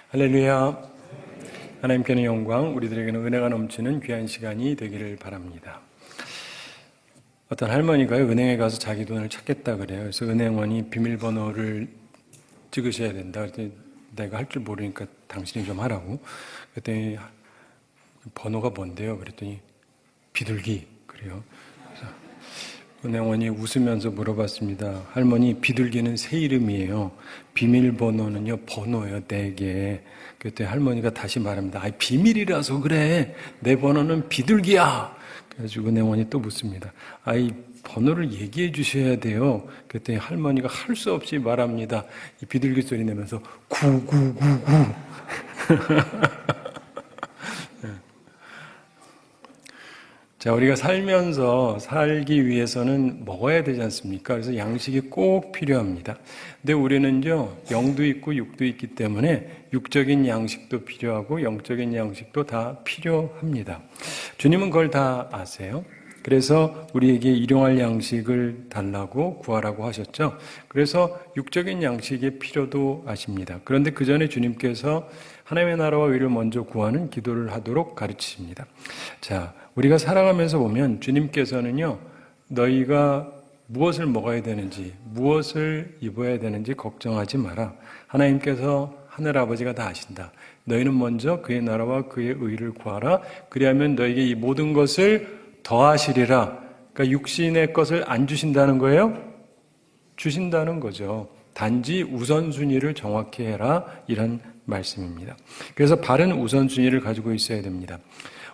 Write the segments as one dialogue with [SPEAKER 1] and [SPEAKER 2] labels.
[SPEAKER 1] 할렐루야. 하나님께는 영광, 우리들에게는 은혜가 넘치는 귀한 시간이 되기를 바랍니다. 어떤 할머니가요, 은행에 가서 자기 돈을 찾겠다 그래요. 그래서 은행원이 비밀번호를 찍으셔야 된다. 그랬더니 내가 할 줄 모르니까 당신이 좀 하라고. 그랬더니 번호가 뭔데요? 그랬더니 비둘기 그래요. 그래서 은행원이 웃으면서 물어봤습니다. 할머니, 비둘기는 새 이름이에요. 비밀번호는요, 번호예요, 4개. 그랬더니 할머니가 다시 말합니다. 비밀이라서 그래. 내 번호는 비둘기야. 그래가지고 은행원이 또 묻습니다. 번호를 얘기해 주셔야 돼요. 그랬더니 할머니가 할 수 없이 말합니다. 이 비둘기 소리 내면서 9999. 자, 우리가 살면서 살기 위해서는 먹어야 되지 않습니까? 그래서 양식이 꼭 필요합니다. 근데 우리는요, 영도 있고 육도 있기 때문에 육적인 양식도 필요하고 영적인 양식도 다 필요합니다. 주님은 그걸 다 아세요. 그래서 우리에게 일용할 양식을 달라고 구하라고 하셨죠. 그래서 육적인 양식의 필요도 아십니다. 그런데 그 전에 주님께서 하나님의 나라와 의를 먼저 구하는 기도를 하도록 가르치십니다. 자, 우리가 살아가면서 보면 주님께서는요, 너희가 무엇을 먹어야 되는지, 무엇을 입어야 되는지 걱정하지 마라. 하나님께서 하늘아버지가 다 아신다. 너희는 먼저 그의 나라와 그의 의를 구하라. 그리하면 너에게 이 모든 것을 더하시리라. 그러니까 육신의 것을 안 주신다는 거예요? 주신다는 거죠. 단지 우선순위를 정확히 해라. 이런 말씀입니다. 그래서 바른 우선순위를 가지고 있어야 됩니다.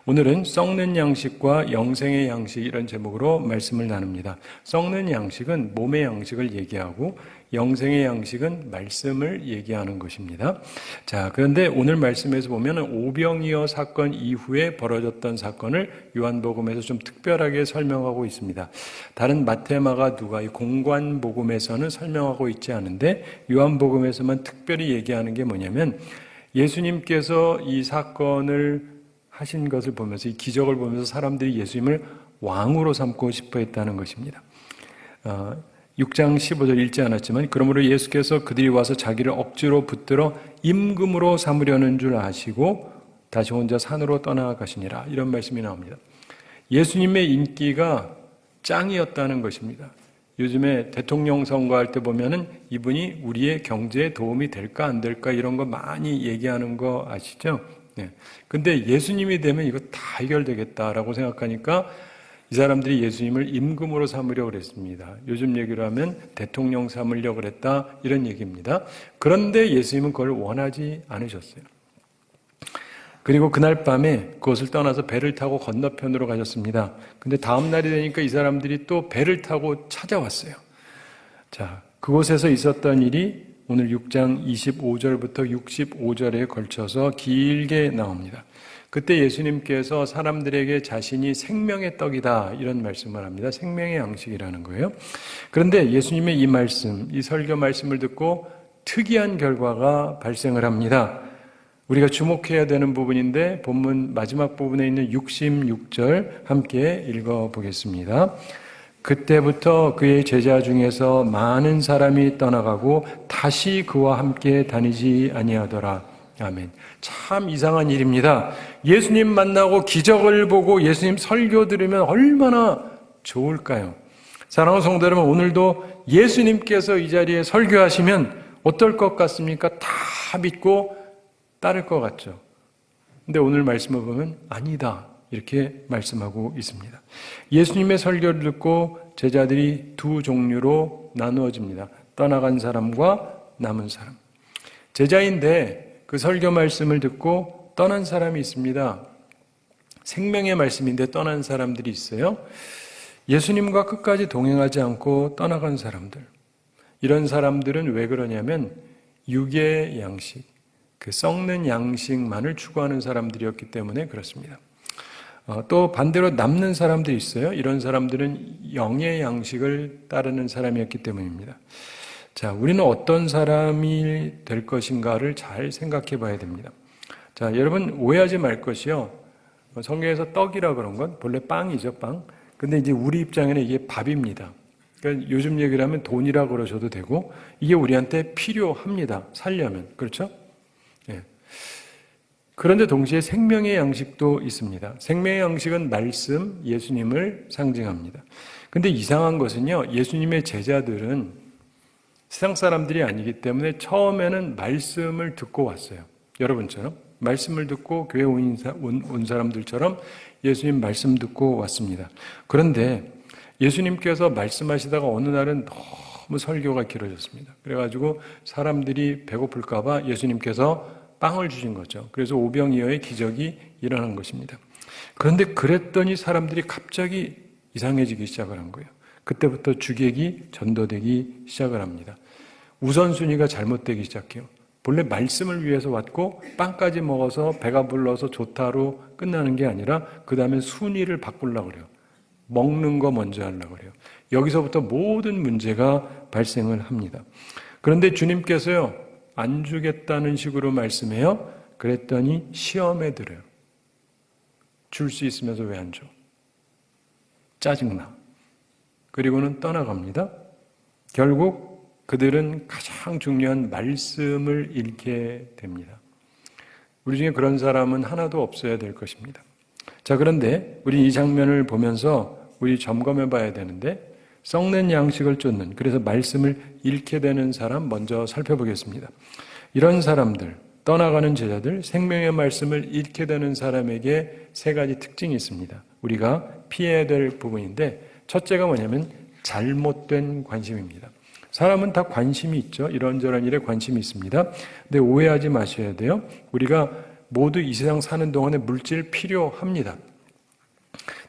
[SPEAKER 1] 오늘은 썩는 양식과 영생의 양식 이런 제목으로 말씀을 나눕니다. 썩는 양식은 몸의 양식을 얘기하고 영생의 양식은 말씀을 얘기하는 것입니다. 자, 그런데 오늘 말씀에서 보면 오병이어 사건 이후에 벌어졌던 사건을 요한복음에서 좀 특별하게 설명하고 있습니다. 다른 마태, 마가, 누가 이 공관복음에서는 설명하고 있지 않은데 요한복음에서만 특별히 얘기하는 게 뭐냐면 예수님께서 이 사건을 하신 것을 보면서 이 기적을 보면서 사람들이 예수님을 왕으로 삼고 싶어 했다는 것입니다. 6장 15절 읽지 않았지만 그러므로 예수께서 그들이 와서 자기를 억지로 붙들어 임금으로 삼으려는 줄 아시고 다시 혼자 산으로 떠나가시니라 이런 말씀이 나옵니다. 예수님의 인기가 짱이었다는 것입니다. 요즘에 대통령 선거할 때 보면은 이분이 우리의 경제에 도움이 될까 안 될까 이런 거 많이 얘기하는 거 아시죠? 네. 근데 예수님이 되면 이거 다 해결되겠다라고 생각하니까 이 사람들이 예수님을 임금으로 삼으려고 그랬습니다. 요즘 얘기로 하면 대통령 삼으려고 그랬다 이런 얘기입니다. 그런데 예수님은 그걸 원하지 않으셨어요. 그리고 그날 밤에 그것을 떠나서 배를 타고 건너편으로 가셨습니다. 근데 다음 날이 되니까 이 사람들이 또 배를 타고 찾아왔어요. 자, 그곳에서 있었던 일이 오늘 6장 25절부터 65절에 걸쳐서 길게 나옵니다. 그때 예수님께서 사람들에게 자신이 생명의 떡이다 이런 말씀을 합니다. 생명의 양식이라는 거예요. 그런데 예수님의 이 말씀, 이 설교 말씀을 듣고 특이한 결과가 발생을 합니다. 우리가 주목해야 되는 부분인데 본문 마지막 부분에 있는 66절 함께 읽어보겠습니다. 그때부터 그의 제자 중에서 많은 사람이 떠나가고 다시 그와 함께 다니지 아니하더라. 아멘. 참 이상한 일입니다. 예수님 만나고 기적을 보고 예수님 설교 들으면 얼마나 좋을까요? 사랑하는 성도 여러분, 오늘도 예수님께서 이 자리에 설교하시면 어떨 것 같습니까? 다 믿고 따를 것 같죠. 근데 오늘 말씀을 보면 아니다. 이렇게 말씀하고 있습니다. 예수님의 설교를 듣고 제자들이 두 종류로 나누어집니다. 떠나간 사람과 남은 사람. 제자인데 그 설교 말씀을 듣고 떠난 사람이 있습니다. 생명의 말씀인데 떠난 사람들이 있어요. 예수님과 끝까지 동행하지 않고 떠나간 사람들. 이런 사람들은 왜 그러냐면 육의 양식, 그 썩는 양식만을 추구하는 사람들이었기 때문에 그렇습니다. 또 반대로 남는 사람들이 있어요. 이런 사람들은 영의 양식을 따르는 사람이었기 때문입니다. 자, 우리는 어떤 사람이 될 것인가를 잘 생각해 봐야 됩니다. 자, 여러분 오해하지 말 것이요. 성경에서 떡이라 그런 건 본래 빵이죠, 빵. 근데 이제 우리 입장에는 이게 밥입니다. 그러니까 요즘 얘기를 하면 돈이라고 그러셔도 되고 이게 우리한테 필요합니다. 살려면. 그렇죠? 예. 그런데 동시에 생명의 양식도 있습니다. 생명의 양식은 말씀, 예수님을 상징합니다. 근데 이상한 것은요, 예수님의 제자들은 세상 사람들이 아니기 때문에 처음에는 말씀을 듣고 왔어요. 여러분처럼 말씀을 듣고 교회 온 사람들처럼 예수님 말씀 듣고 왔습니다. 그런데 예수님께서 말씀하시다가 어느 날은 너무 설교가 길어졌습니다. 그래가지고 사람들이 배고플까 봐 예수님께서 빵을 주신 거죠. 그래서 오병이어의 기적이 일어난 것입니다. 그런데 그랬더니 사람들이 갑자기 이상해지기 시작을 한 거예요. 그때부터 주객이 전도되기 시작을 합니다. 우선순위가 잘못되기 시작해요. 본래 말씀을 위해서 왔고 빵까지 먹어서 배가 불러서 좋다로 끝나는 게 아니라 그 다음에 순위를 바꾸려고 그래요. 먹는 거 먼저 하려고 그래요. 여기서부터 모든 문제가 발생을 합니다. 그런데 주님께서요, 안 주겠다는 식으로 말씀해요. 그랬더니 시험에 들어요. 줄 수 있으면서 왜 안 줘? 짜증나. 그리고는 떠나갑니다. 결국 그들은 가장 중요한 말씀을 잃게 됩니다. 우리 중에 그런 사람은 하나도 없어야 될 것입니다. 자, 그런데 우리 이 장면을 보면서 우리 점검해 봐야 되는데, 썩는 양식을 쫓는, 그래서 말씀을 잃게 되는 사람 먼저 살펴보겠습니다. 이런 사람들, 떠나가는 제자들, 생명의 말씀을 잃게 되는 사람에게 세 가지 특징이 있습니다. 우리가 피해야 될 부분인데, 첫째가 뭐냐면 잘못된 관심입니다. 사람은 다 관심이 있죠. 이런저런 일에 관심이 있습니다. 근데 오해하지 마셔야 돼요. 우리가 모두 이 세상 사는 동안에 물질 필요합니다.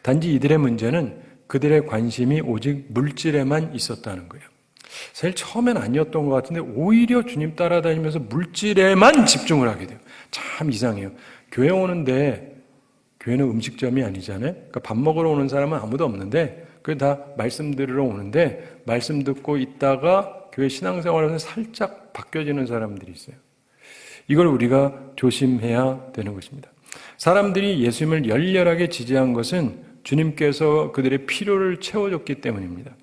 [SPEAKER 1] 단지 이들의 문제는 그들의 관심이 오직 물질에만 있었다는 거예요. 사실 처음엔 아니었던 것 같은데 오히려 주님 따라다니면서 물질에만 집중을 하게 돼요. 참 이상해요. 교회 오는데 교회는 음식점이 아니잖아요. 그러니까 밥 먹으러 오는 사람은 아무도 없는데 그게 다 말씀 들으러 오는데 말씀 듣고 있다가 교회 신앙생활에서 살짝 바뀌어지는 사람들이 있어요. 이걸 우리가 조심해야 되는 것입니다. 사람들이 예수님을 열렬하게 지지한 것은 주님께서 그들의 필요를 채워줬기 때문입니다.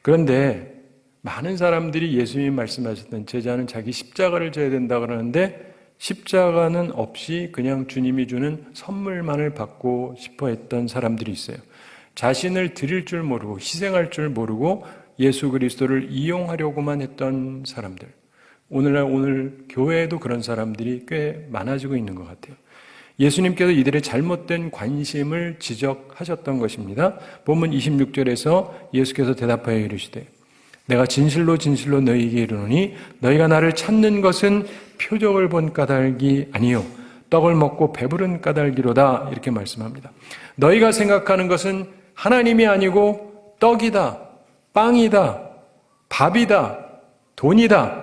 [SPEAKER 1] 그런데 많은 사람들이 예수님이 말씀하셨던 제자는 자기 십자가를 져야 된다 그러는데 십자가는 없이 그냥 주님이 주는 선물만을 받고 싶어 했던 사람들이 있어요. 자신을 드릴 줄 모르고 희생할 줄 모르고 예수 그리스도를 이용하려고만 했던 사람들. 오늘 교회에도 그런 사람들이 꽤 많아지고 있는 것 같아요. 예수님께서 이들의 잘못된 관심을 지적하셨던 것입니다. 본문 26절에서 예수께서 대답하여 이르시되 내가 진실로 진실로 너희에게 이르노니 너희가 나를 찾는 것은 표적을 본 까닭이 아니요 떡을 먹고 배부른 까닭이로다 이렇게 말씀합니다. 너희가 생각하는 것은 하나님이 아니고 떡이다, 빵이다, 밥이다, 돈이다.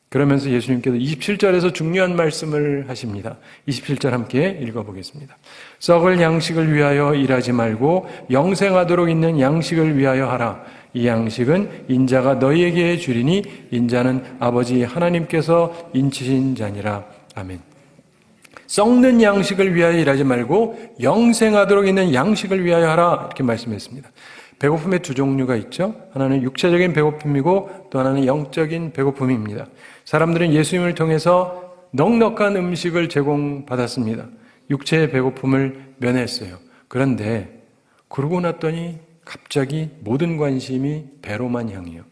[SPEAKER 1] 그러면서 예수님께서 27절에서 중요한 말씀을 하십니다. 27절 함께 읽어보겠습니다. 썩을 양식을 위하여 일하지 말고 영생하도록 있는 양식을 위하여 하라. 이 양식은 인자가 너희에게 주리니 인자는 아버지 하나님께서 인치신 자니라. 아멘. 썩는 양식을 위하여 일하지 말고 영생하도록 있는 양식을 위하여 하라 이렇게 말씀했습니다. 배고픔의 두 종류가 있죠. 하나는 육체적인 배고픔이고 또 하나는 영적인 배고픔입니다. 사람들은 예수님을 통해서 넉넉한 음식을 제공받았습니다. 육체의 배고픔을 면했어요. 그런데 그러고 났더니 갑자기 모든 관심이 배로만 향해요.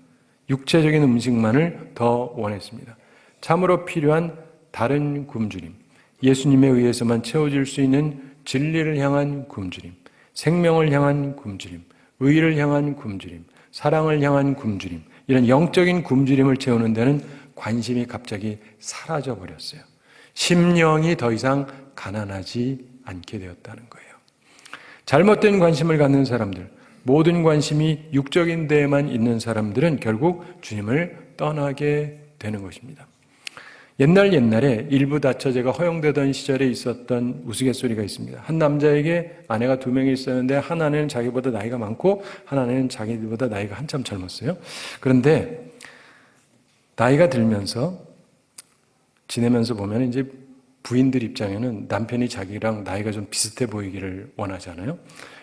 [SPEAKER 1] 육체적인 음식만을 더 원했습니다. 참으로 필요한 다른 굶주림, 예수님에 의해서만 채워질 수 있는 진리를 향한 굶주림, 생명을 향한 굶주림, 의를 향한 굶주림, 사랑을 향한 굶주림, 이런 영적인 굶주림을 채우는 데는 관심이 갑자기 사라져 버렸어요. 심령이 더 이상 가난하지 않게 되었다는 거예요. 잘못된 관심을 갖는 사람들, 모든 관심이 육적인 데에만 있는 사람들은 결국 주님을 떠나게 되는 것입니다. 옛날에 일부 다처제가 허용되던 시절에 있었던 우스갯소리가 있습니다. 한 남자에게 아내가 2명이 있었는데 한 아내는 자기보다 나이가 많고 한 아내는 자기보다 나이가 한참 젊었어요. 그런데 나이가 들면서 지내면서 보면 이제 부인들 입장에는 남편이 자기랑 나이가 좀 비슷해 보이기를 원하잖아요.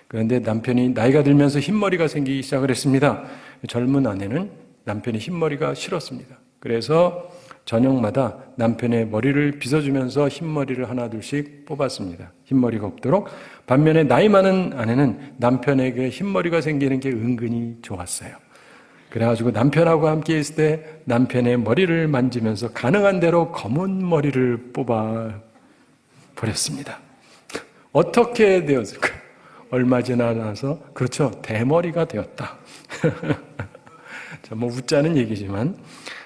[SPEAKER 1] 그런데 남편이 나이가 들면서 흰머리가 생기기 시작을 했습니다. 젊은 아내는 남편이 흰머리가 싫었습니다. 그래서 저녁마다 남편의 머리를 빗어주면서 흰머리를 하나 둘씩 뽑았습니다. 흰머리가 없도록. 반면에 나이 많은 아내는 남편에게 흰머리가 생기는 게 은근히 좋았어요. 그래가지고 남편하고 함께 있을 때 남편의 머리를 만지면서 가능한 대로 검은 머리를 뽑아 버렸습니다. 어떻게 되었을까요? 얼마 지나서 그렇죠, 대머리가 되었다. 자, 뭐 웃자는 얘기지만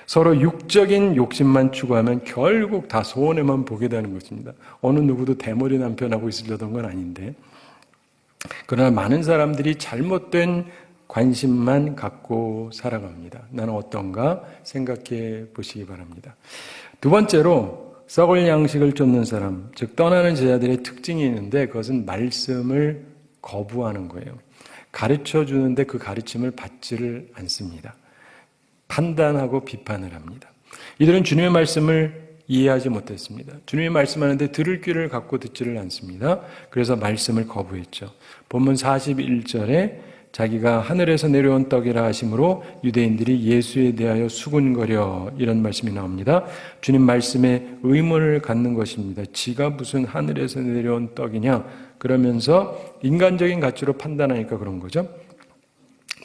[SPEAKER 1] 서로 육적인 욕심만 추구하면 결국 다 손해만 보게 되는 것입니다. 어느 누구도 대머리 남편하고 있으려던 건 아닌데, 그러나 많은 사람들이 잘못된 관심만 갖고 살아갑니다. 나는 어떤가 생각해 보시기 바랍니다. 두 번째로 썩을 양식을 쫓는 사람, 즉 떠나는 제자들의 특징이 있는데 그것은 말씀을 거부하는 거예요. 가르쳐 주는데 그 가르침을 받지를 않습니다. 판단하고 비판을 합니다. 이들은 주님의 말씀을 이해하지 못했습니다. 주님이 말씀하는데 들을 귀를 갖고 듣지를 않습니다. 그래서 말씀을 거부했죠. 본문 41절에 자기가 하늘에서 내려온 떡이라 하심으로 유대인들이 예수에 대하여 수군거려, 이런 말씀이 나옵니다. 주님 말씀에 의문을 갖는 것입니다. 지가 무슨 하늘에서 내려온 떡이냐, 그러면서 인간적인 가치로 판단하니까 그런 거죠.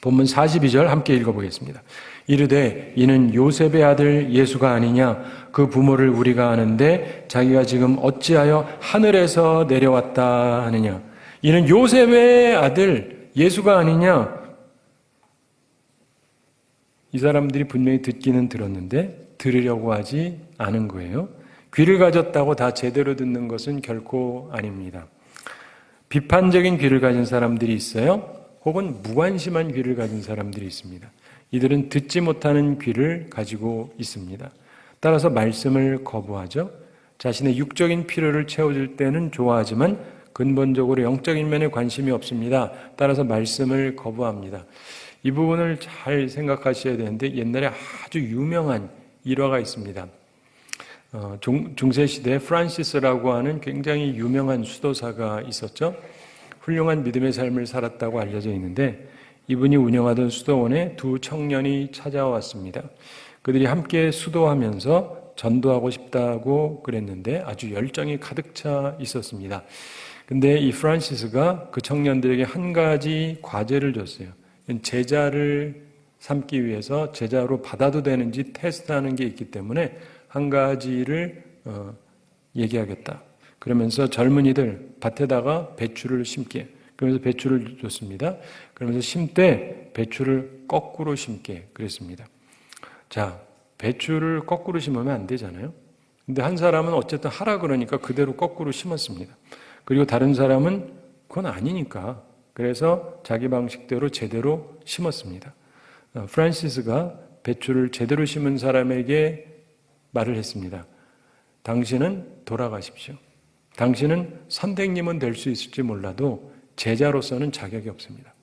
[SPEAKER 1] 본문 42절 함께 읽어보겠습니다. 이르되 이는 요셉의 아들 예수가 아니냐, 그 부모를 우리가 아는데 자기가 지금 어찌하여 하늘에서 내려왔다 하느냐. 이는 요셉의 아들 예수가 아니냐. 이 사람들이 분명히 듣기는 들었는데 들으려고 하지 않은 거예요. 귀를 가졌다고 다 제대로 듣는 것은 결코 아닙니다. 비판적인 귀를 가진 사람들이 있어요. 혹은 무관심한 귀를 가진 사람들이 있습니다. 이들은 듣지 못하는 귀를 가지고 있습니다. 따라서 말씀을 거부하죠. 자신의 육적인 필요를 채워줄 때는 좋아하지만 근본적으로 영적인 면에 관심이 없습니다. 따라서 말씀을 거부합니다. 이 부분을 잘 생각하셔야 되는데 옛날에 아주 유명한 일화가 있습니다. 중세시대에 프란시스라고 하는 굉장히 유명한 수도사가 있었죠. 훌륭한 믿음의 삶을 살았다고 알려져 있는데 이분이 운영하던 수도원에 두 청년이 찾아왔습니다. 그들이 함께 수도하면서 전도하고 싶다고 그랬는데 아주 열정이 가득 차 있었습니다. 근데 이 프란시스가 그 청년들에게 한 가지 과제를 줬어요. 제자를 삼기 위해서 제자로 받아도 되는지 테스트하는 게 있기 때문에 한 가지를 얘기하겠다. 그러면서 젊은이들 밭에다가 배추를 심게. 그러면서 배추를 줬습니다. 그러면서 심때 배추를 거꾸로 심게 그랬습니다. 자, 배추를 거꾸로 심으면 안 되잖아요. 근데 한 사람은 어쨌든 하라 그러니까 그대로 거꾸로 심었습니다. 그리고 다른 사람은 그건 아니니까 그래서 자기 방식대로 제대로 심었습니다. 프란시스가 배추를 제대로 심은 사람에게 말을 했습니다. 당신은 돌아가십시오. 당신은 선생님은 될 수 있을지 몰라도 제자로서는 자격이 없습니다.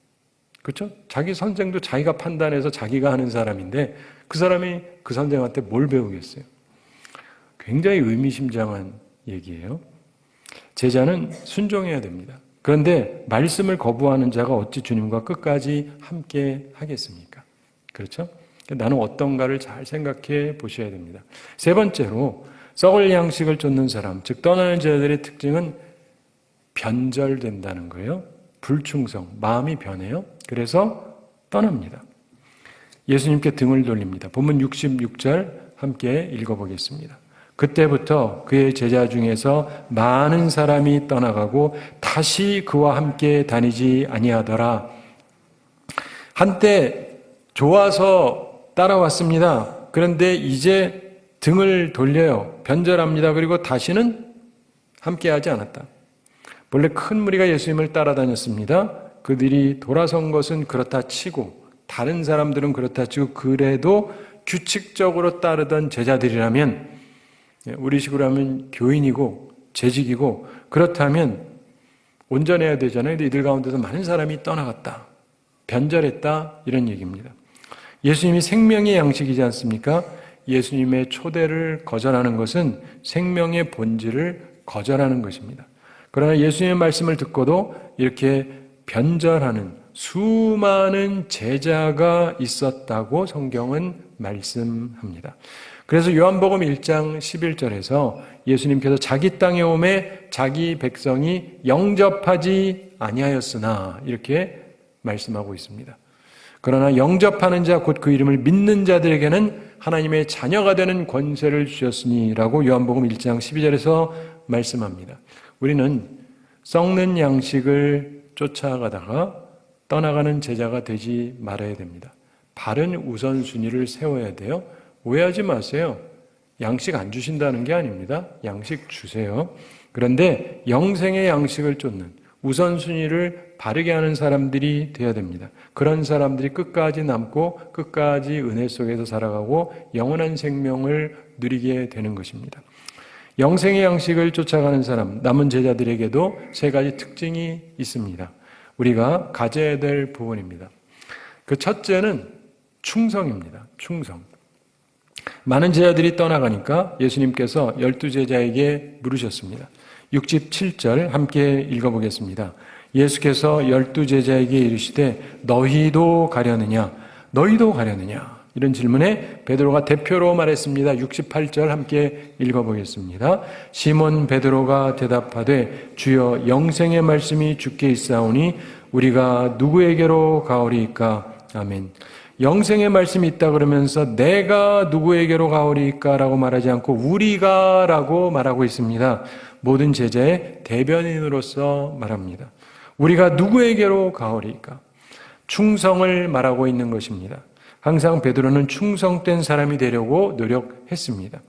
[SPEAKER 1] 그렇죠? 자기 선생도 자기가 판단해서 자기가 하는 사람인데 그 사람이 그 선생한테 뭘 배우겠어요? 굉장히 의미심장한 얘기예요. 제자는 순종해야 됩니다. 그런데 말씀을 거부하는 자가 어찌 주님과 끝까지 함께 하겠습니까? 그렇죠? 나는 어떤가를 잘 생각해 보셔야 됩니다. 세 번째로 썩을 양식을 쫓는 사람, 즉 떠나는 자들의 특징은 변절된다는 거예요. 불충성, 마음이 변해요. 그래서 떠납니다. 예수님께 등을 돌립니다. 본문 66절 함께 읽어보겠습니다. 그때부터 그의 제자 중에서 많은 사람이 떠나가고 다시 그와 함께 다니지 아니하더라. 한때 좋아서 따라왔습니다. 그런데 이제 등을 돌려요. 변절합니다. 그리고 다시는 함께하지 않았다. 본래 큰 무리가 예수님을 따라다녔습니다. 그들이 돌아선 것은 그렇다 치고 다른 사람들은 그렇다 치고 그래도 규칙적으로 따르던 제자들이라면 우리식으로 하면 교인이고 재직이고 그렇다면 온전해야 되잖아요. 근데 이들 가운데서 많은 사람이 떠나갔다. 변절했다. 이런 얘기입니다. 예수님이 생명의 양식이지 않습니까? 예수님의 초대를 거절하는 것은 생명의 본질을 거절하는 것입니다. 그러나 예수님의 말씀을 듣고도 이렇게 변절하는 수많은 제자가 있었다고 성경은 말씀합니다. 그래서 요한복음 1장 11절에서 예수님께서 자기 땅에 오매 자기 백성이 영접하지 아니하였으나 이렇게 말씀하고 있습니다. 그러나 영접하는 자 곧 그 이름을 믿는 자들에게는 하나님의 자녀가 되는 권세를 주셨으니라고 요한복음 1장 12절에서 말씀합니다. 우리는 썩는 양식을 쫓아가다가 떠나가는 제자가 되지 말아야 됩니다. 바른 우선순위를 세워야 돼요. 오해하지 마세요. 양식 안 주신다는 게 아닙니다. 양식 주세요. 그런데 영생의 양식을 쫓는 우선순위를 바르게 하는 사람들이 되어야 됩니다. 그런 사람들이 끝까지 남고 끝까지 은혜 속에서 살아가고 영원한 생명을 누리게 되는 것입니다. 영생의 양식을 쫓아가는 사람, 남은 제자들에게도 세 가지 특징이 있습니다. 우리가 가져야 될 부분입니다. 그 첫째는 충성입니다. 충성. 많은 제자들이 떠나가니까 예수님께서 12제자에게 물으셨습니다. 67절 함께 읽어보겠습니다. 예수께서 12제자에게 이르시되 너희도 가려느냐? 너희도 가려느냐? 이런 질문에 베드로가 대표로 말했습니다. 68절 함께 읽어보겠습니다. 시몬 베드로가 대답하되 주여 영생의 말씀이 주께 있사오니 우리가 누구에게로 가오리이까? 아멘. 영생의 말씀이 있다 그러면서 내가 누구에게로 가오리이까? 라고 말하지 않고 우리가 라고 말하고 있습니다. 모든 제자의 대변인으로서 말합니다. 우리가 누구에게로 가오리이까? 충성을 말하고 있는 것입니다. 항상 베드로는 충성된 사람이 되려고 노력했습니다.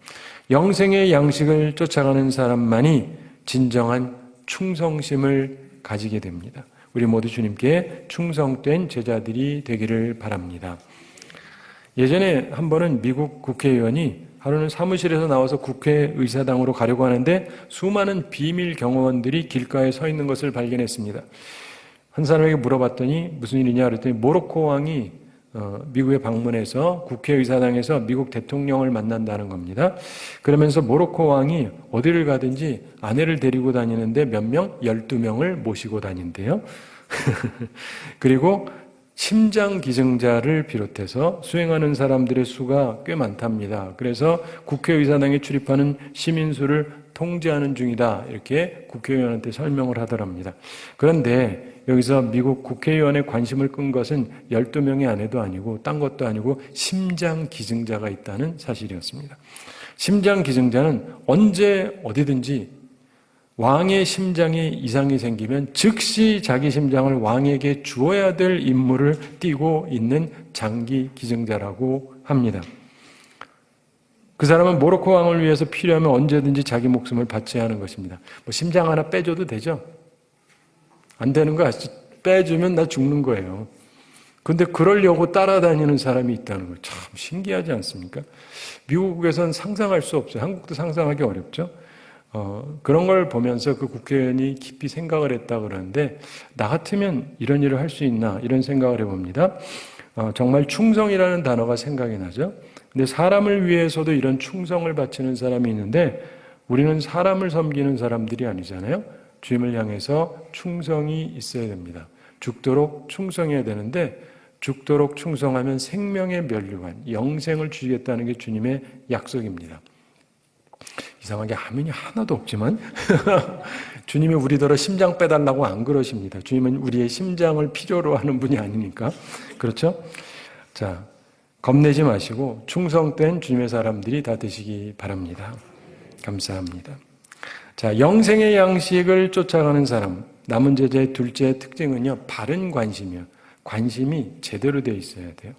[SPEAKER 1] 영생의 양식을 쫓아가는 사람만이 진정한 충성심을 가지게 됩니다. 우리 모두 주님께 충성된 제자들이 되기를 바랍니다. 예전에 한 번은 미국 국회의원이 하루는 사무실에서 나와서 국회의사당으로 가려고 하는데 수많은 비밀 경호원들이 길가에 서 있는 것을 발견했습니다. 한 사람에게 물어봤더니 무슨 일이냐 그랬더니 모로코 왕이 미국에 방문해서 국회의사당에서 미국 대통령을 만난다는 겁니다. 그러면서 모로코 왕이 어디를 가든지 아내를 데리고 다니는데 몇 명? 12명을 모시고 다닌대요. 그리고 심장 기증자를 비롯해서 수행하는 사람들의 수가 꽤 많답니다. 그래서 국회의사당에 출입하는 시민 수를 통제하는 중이다. 이렇게 국회의원한테 설명을 하더랍니다. 그런데 여기서 미국 국회의원의 관심을 끈 것은 12명의 아내도 아니고 딴 것도 아니고 심장 기증자가 있다는 사실이었습니다. 심장 기증자는 언제 어디든지 왕의 심장에 이상이 생기면 즉시 자기 심장을 왕에게 주어야 될 임무를 띠고 있는 장기 기증자라고 합니다. 그 사람은 모로코 왕을 위해서 필요하면 언제든지 자기 목숨을 바쳐야 하는 것입니다. 뭐 심장 하나 빼줘도 되죠? 안 되는 거 아시죠? 빼주면 나 죽는 거예요. 근데 그러려고 따라다니는 사람이 있다는 거 참 신기하지 않습니까? 미국에서는 상상할 수 없어요. 한국도 상상하기 어렵죠? 그런 걸 보면서 그 국회의원이 깊이 생각을 했다 그러는데 나 같으면 이런 일을 할 수 있나 이런 생각을 해봅니다. 정말 충성이라는 단어가 생각이 나죠. 근데 사람을 위해서도 이런 충성을 바치는 사람이 있는데 우리는 사람을 섬기는 사람들이 아니잖아요. 주님을 향해서 충성이 있어야 됩니다. 죽도록 충성해야 되는데 죽도록 충성하면 생명의 면류관, 영생을 주시겠다는 게 주님의 약속입니다. 이상하게 아멘이 하나도 없지만 주님이 우리더러 심장 빼달라고 안 그러십니다. 주님은 우리의 심장을 필요로 하는 분이 아니니까. 그렇죠? 자, 겁내지 마시고 충성된 주님의 사람들이 다 되시기 바랍니다. 감사합니다. 자, 영생의 양식을 쫓아가는 사람, 남은 제자의 둘째 특징은요, 바른 관심이요. 관심이 제대로 되어 있어야 돼요.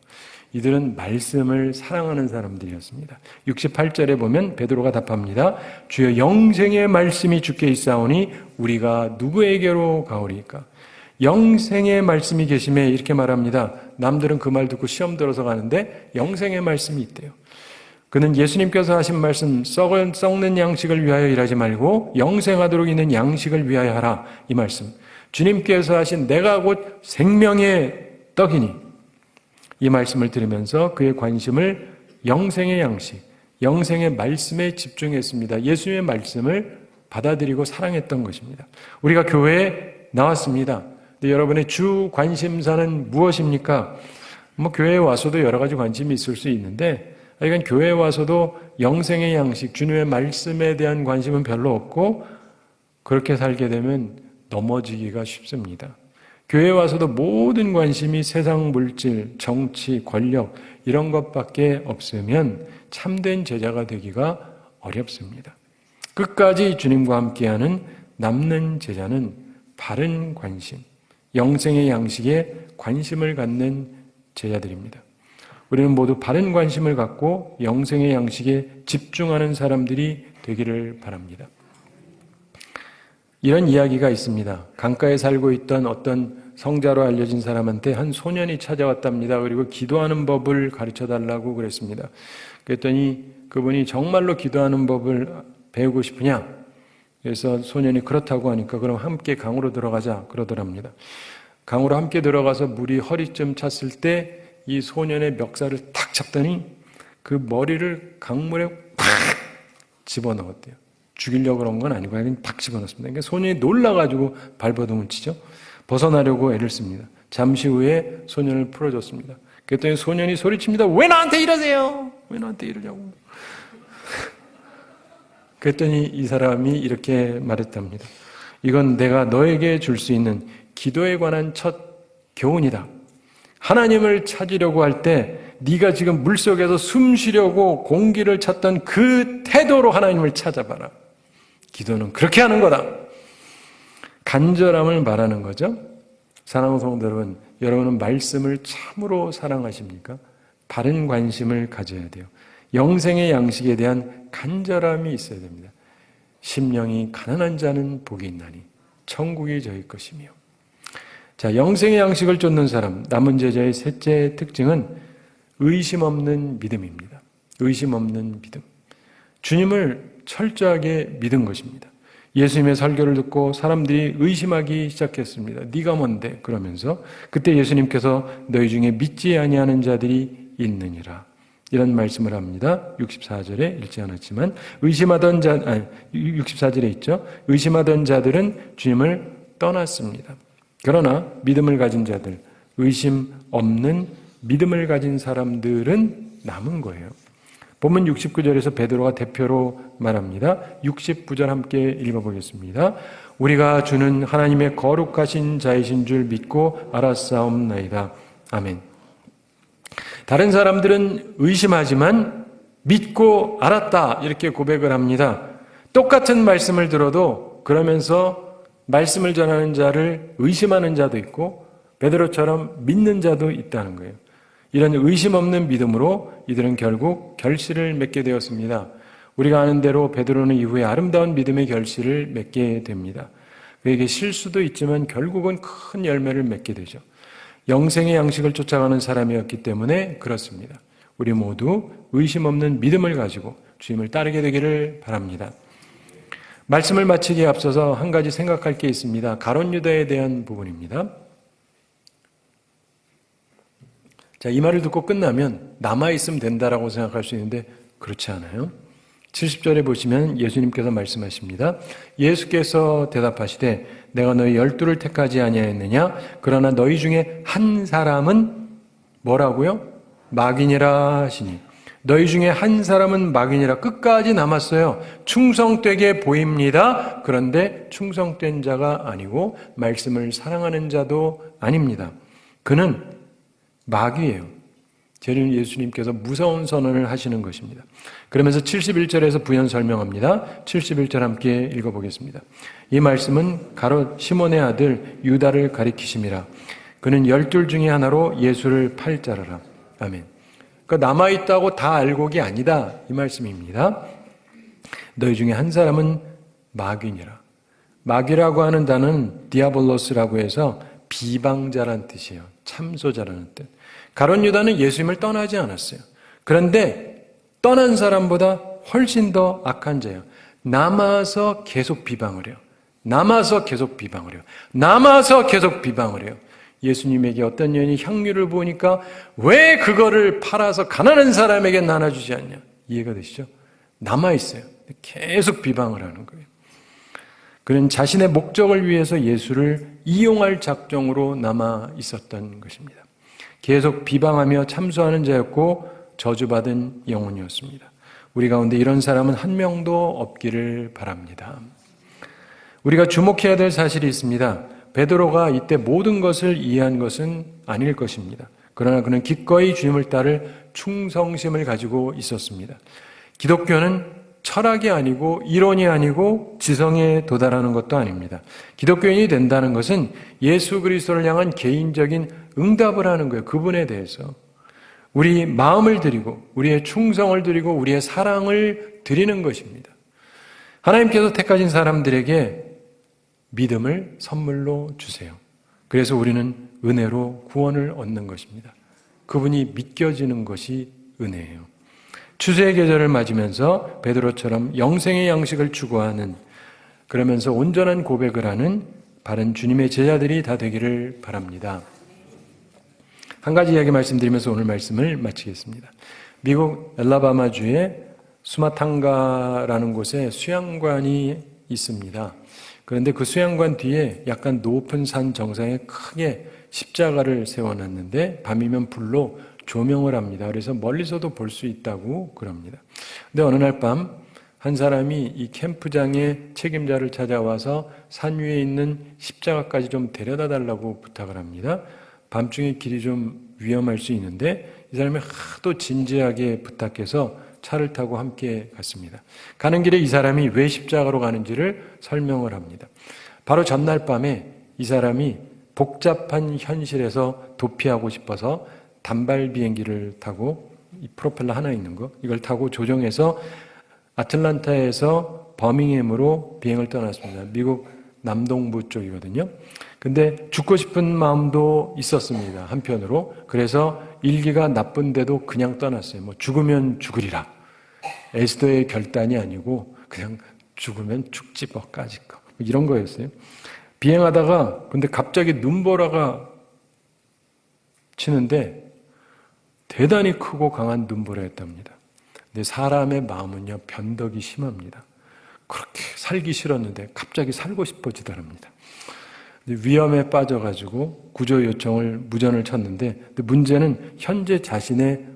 [SPEAKER 1] 이들은 말씀을 사랑하는 사람들이었습니다. 68절에 보면 베드로가 답합니다. 주여 영생의 말씀이 주께 있사오니 우리가 누구에게로 가오리까? 영생의 말씀이 계심에 이렇게 말합니다. 남들은 그 말 듣고 시험 들어서 가는데 영생의 말씀이 있대요. 그는 예수님께서 하신 말씀 썩는 양식을 위하여 일하지 말고 영생하도록 있는 양식을 위하여 하라. 이 말씀. 주님께서 하신 내가 곧 생명의 떡이니 이 말씀을 들으면서 그의 관심을 영생의 양식, 영생의 말씀에 집중했습니다. 예수님의 말씀을 받아들이고 사랑했던 것입니다. 우리가 교회에 나왔습니다. 근데 여러분의 주 관심사는 무엇입니까? 뭐 교회에 와서도 여러 가지 관심이 있을 수 있는데, 이건 교회에 와서도 영생의 양식, 주님의 말씀에 대한 관심은 별로 없고, 그렇게 살게 되면 넘어지기가 쉽습니다. 교회에 와서도 모든 관심이 세상 물질, 정치, 권력 이런 것밖에 없으면 참된 제자가 되기가 어렵습니다. 끝까지 주님과 함께하는 남는 제자는 바른 관심, 영생의 양식에 관심을 갖는 제자들입니다. 우리는 모두 바른 관심을 갖고 영생의 양식에 집중하는 사람들이 되기를 바랍니다. 이런 이야기가 있습니다. 강가에 살고 있던 어떤 성자로 알려진 사람한테 한 소년이 찾아왔답니다. 그리고 기도하는 법을 가르쳐달라고 그랬습니다. 그랬더니 그분이 정말로 기도하는 법을 배우고 싶으냐? 그래서 소년이 그렇다고 하니까 그럼 함께 강으로 들어가자 그러더랍니다. 강으로 함께 들어가서 물이 허리쯤 찼을 때 이 소년의 멱살을 탁 잡더니 그 머리를 강물에 팍 집어넣었대요. 죽이려고 그런 건 아니고 그냥 팍 집어넣습니다. 그러니까 소년이 놀라가지고 발버둥을 치죠. 벗어나려고 애를 씁니다. 잠시 후에 소년을 풀어줬습니다. 그랬더니 소년이 소리칩니다. 왜 나한테 이러세요? 왜 나한테 이러냐고. 그랬더니 이 사람이 이렇게 말했답니다. 이건 내가 너에게 줄 수 있는 기도에 관한 첫 교훈이다. 하나님을 찾으려고 할 때 네가 지금 물속에서 숨 쉬려고 공기를 찾던 그 태도로 하나님을 찾아봐라. 기도는 그렇게 하는 거다. 간절함을 말하는 거죠. 사랑하는 성도 여러분, 여러분은 말씀을 참으로 사랑하십니까? 바른 관심을 가져야 돼요. 영생의 양식에 대한 간절함이 있어야 됩니다. 심령이 가난한 자는 복이 있나니 천국이 저희 것이며. 자, 영생의 양식을 쫓는 사람, 남은 제자의 셋째 특징은 의심 없는 믿음입니다. 의심 없는 믿음. 주님을 철저하게 믿은 것입니다. 예수님의 설교를 듣고 사람들이 의심하기 시작했습니다. 네가 뭔데? 그러면서 그때 예수님께서 너희 중에 믿지 아니하는 자들이 있느니라. 이런 말씀을 합니다. 64절에 읽지 않았지만 64절에 있죠. 의심하던 자들은 주님을 떠났습니다. 그러나 믿음을 가진 자들, 의심 없는 믿음을 가진 사람들은 남은 거예요. 본문 69절에서 베드로가 대표로 말합니다. 69절 함께 읽어보겠습니다. 우리가 주는 하나님의 거룩하신 자이신 줄 믿고 알았사옵나이다. 아멘. 다른 사람들은 의심하지만 믿고 알았다 이렇게 고백을 합니다. 똑같은 말씀을 들어도 그러면서 말씀을 전하는 자를 의심하는 자도 있고 베드로처럼 믿는 자도 있다는 거예요. 이런 의심 없는 믿음으로 이들은 결국 결실을 맺게 되었습니다. 우리가 아는 대로 베드로는 이후에 아름다운 믿음의 결실을 맺게 됩니다. 그에게 실수도 있지만 결국은 큰 열매를 맺게 되죠. 영생의 양식을 쫓아가는 사람이었기 때문에 그렇습니다. 우리 모두 의심 없는 믿음을 가지고 주님을 따르게 되기를 바랍니다. 말씀을 마치기에 앞서서 한 가지 생각할 게 있습니다. 가룟 유다에 대한 부분입니다. 자, 이 말을 듣고 끝나면 남아있으면 된다라고 생각할 수 있는데 그렇지 않아요. 70절에 보시면 예수님께서 말씀하십니다. 예수께서 대답하시되 내가 너희 12를 택하지 아니하였느냐? 그러나 너희 중에 한 사람은 뭐라고요? 마귀니라 하시니. 너희 중에 한 사람은 마귀니라. 끝까지 남았어요. 충성되게 보입니다. 그런데 충성된 자가 아니고 말씀을 사랑하는 자도 아닙니다. 그는 마귀예요. 저는 예수님께서 무서운 선언을 하시는 것입니다. 그러면서 71절에서 부연 설명합니다. 71절 함께 읽어보겠습니다. 이 말씀은 가롯 시몬의 아들 유다를 가리키심이라. 그는 12 중에 하나로 예수를 팔 자라라. 아멘. 그러니까 남아있다고 다 알곡이 아니다 이 말씀입니다. 너희 중에 한 사람은 마귀니라. 마귀라고 하는 단어는 디아볼로스라고 해서 비방자란 뜻이에요. 참소자라는 뜻. 가룟 유다는 예수님을 떠나지 않았어요. 그런데 떠난 사람보다 훨씬 더 악한 자예요. 남아서 계속 비방을 해요. 남아서 계속 비방을 해요. 남아서 계속 비방을 해요. 예수님에게 어떤 여인이 향유를 부으니까 왜 그거를 팔아서 가난한 사람에게 나눠주지 않냐. 이해가 되시죠? 남아있어요. 계속 비방을 하는 거예요. 그는 자신의 목적을 위해서 예수를 이용할 작정으로 남아 있었던 것입니다. 계속 비방하며 참소하는 자였고 저주받은 영혼이었습니다. 우리 가운데 이런 사람은 한 명도 없기를 바랍니다. 우리가 주목해야 될 사실이 있습니다. 베드로가 이때 모든 것을 이해한 것은 아닐 것입니다. 그러나 그는 기꺼이 주님을 따를 충성심을 가지고 있었습니다. 기독교는 철학이 아니고 이론이 아니고 지성에 도달하는 것도 아닙니다. 기독교인이 된다는 것은 예수 그리스도를 향한 개인적인 응답을 하는 거예요. 그분에 대해서 우리 마음을 드리고 우리의 충성을 드리고 우리의 사랑을 드리는 것입니다. 하나님께서 택하신 사람들에게 믿음을 선물로 주세요. 그래서 우리는 은혜로 구원을 얻는 것입니다. 그분이 믿겨지는 것이 은혜예요. 추수의 계절을 맞으면서 베드로처럼 영생의 양식을 추구하는, 그러면서 온전한 고백을 하는 바른 주님의 제자들이 다 되기를 바랍니다. 한 가지 이야기 말씀드리면서 오늘 말씀을 마치겠습니다. 미국 엘라바마주의 수마탕가라는 곳에 수양관이 있습니다. 그런데 그 수양관 뒤에 약간 높은 산 정상에 크게 십자가를 세워놨는데 밤이면 불로 조명을 합니다. 그래서 멀리서도 볼 수 있다고 그럽니다. 근데 어느 날 밤 한 사람이 이 캠프장의 책임자를 찾아와서 산 위에 있는 십자가까지 좀 데려다 달라고 부탁을 합니다. 밤중에 길이 좀 위험할 수 있는데 이 사람이 하도 진지하게 부탁해서 차를 타고 함께 갔습니다. 가는 길에 이 사람이 왜 십자가로 가는지를 설명을 합니다. 바로 전날 밤에 이 사람이 복잡한 현실에서 도피하고 싶어서 단발 비행기를 타고 이 프로펠러 하나 있는 거 이걸 타고 조종해서 아틀란타에서 버밍햄으로 비행을 떠났습니다. 미국 남동부 쪽이거든요. 근데 죽고 싶은 마음도 있었습니다. 한편으로. 그래서 일기가 나쁜데도 그냥 떠났어요. 뭐 죽으면 죽으리라. 에스더의 결단이 아니고 그냥 죽으면 죽지 뭐까지 거 이런 거였어요. 비행하다가 근데 갑자기 눈보라가 치는데 대단히 크고 강한 눈보라였답니다. 근데 사람의 마음은요 변덕이 심합니다. 그렇게 살기 싫었는데 갑자기 살고 싶어지더랍니다. 위험에 빠져가지고 구조 요청을 무전을 쳤는데 근데 문제는 현재 자신의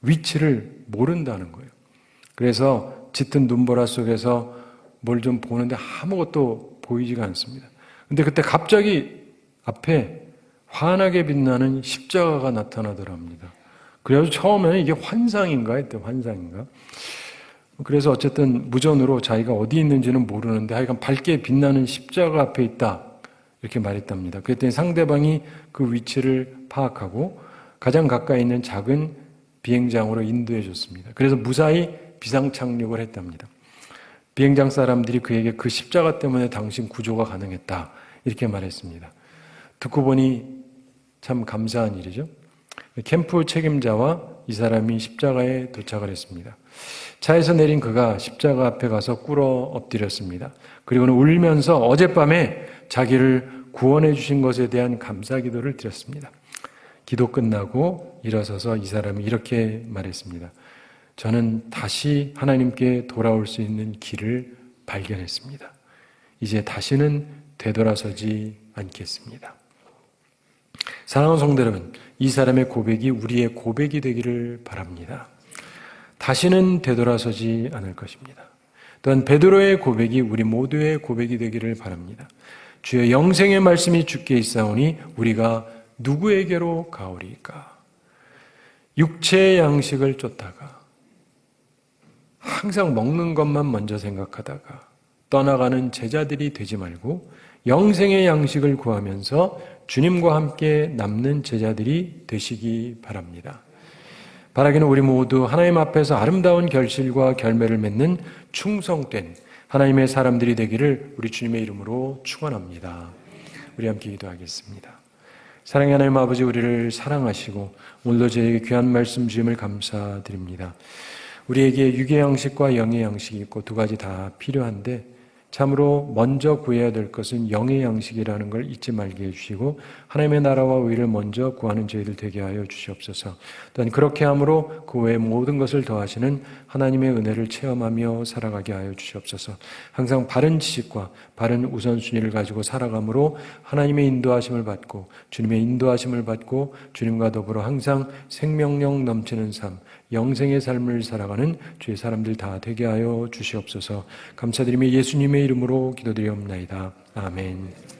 [SPEAKER 1] 위치를 모른다는 거예요. 그래서 짙은 눈보라 속에서 뭘 좀 보는데 아무것도 보이지가 않습니다. 근데 그때 갑자기 앞에 환하게 빛나는 십자가가 나타나더랍니다. 그래서 처음에는 이게 환상인가 했대, 환상인가. 그래서 어쨌든 무전으로 자기가 어디 있는지는 모르는데 하여간 밝게 빛나는 십자가 앞에 있다 이렇게 말했답니다. 그랬더니 상대방이 그 위치를 파악하고 가장 가까이 있는 작은 비행장으로 인도해 줬습니다. 그래서 무사히 비상 착륙을 했답니다. 비행장 사람들이 그에게 그 십자가 때문에 당신 구조가 가능했다 이렇게 말했습니다. 듣고 보니 참 감사한 일이죠. 캠프 책임자와 이 사람이 십자가에 도착을 했습니다. 차에서 내린 그가 십자가 앞에 가서 꿇어 엎드렸습니다. 그리고는 울면서 어젯밤에 자기를 구원해 주신 것에 대한 감사 기도를 드렸습니다. 기도 끝나고 일어서서 이 사람이 이렇게 말했습니다. 저는 다시 하나님께 돌아올 수 있는 길을 발견했습니다. 이제 다시는 되돌아서지 않겠습니다. 사랑하는 성도 여러분, 이 사람의 고백이 우리의 고백이 되기를 바랍니다. 다시는 되돌아서지 않을 것입니다. 또한 베드로의 고백이 우리 모두의 고백이 되기를 바랍니다. 주의 영생의 말씀이 주께 있사오니 우리가 누구에게로 가오리까? 육체의 양식을 쫓다가 항상 먹는 것만 먼저 생각하다가 떠나가는 제자들이 되지 말고 영생의 양식을 구하면서 주님과 함께 남는 제자들이 되시기 바랍니다. 바라기는 우리 모두 하나님 앞에서 아름다운 결실과 결매를 맺는 충성된 하나님의 사람들이 되기를 우리 주님의 이름으로 축원합니다. 우리 함께 기도하겠습니다. 사랑의 하나님 아버지, 우리를 사랑하시고 오늘도 저에게 귀한 말씀 주심을 감사드립니다. 우리에게 육의 양식과 영의 양식이 있고 두 가지 다 필요한데 참으로 먼저 구해야 될 것은 영의 양식이라는 걸 잊지 말게 해주시고 하나님의 나라와 의를 먼저 구하는 저희들 되게 하여 주시옵소서. 또한 그렇게 함으로 그 외의 모든 것을 더하시는 하나님의 은혜를 체험하며 살아가게 하여 주시옵소서. 항상 바른 지식과 바른 우선순위를 가지고 살아감으로 하나님의 인도하심을 받고 주님의 인도하심을 받고 주님과 더불어 항상 생명력 넘치는 삶, 영생의 삶을 살아가는 주의 사람들 다 되게 하여 주시옵소서. 감사드리며 예수님의 이름으로 기도드리옵나이다. 아멘.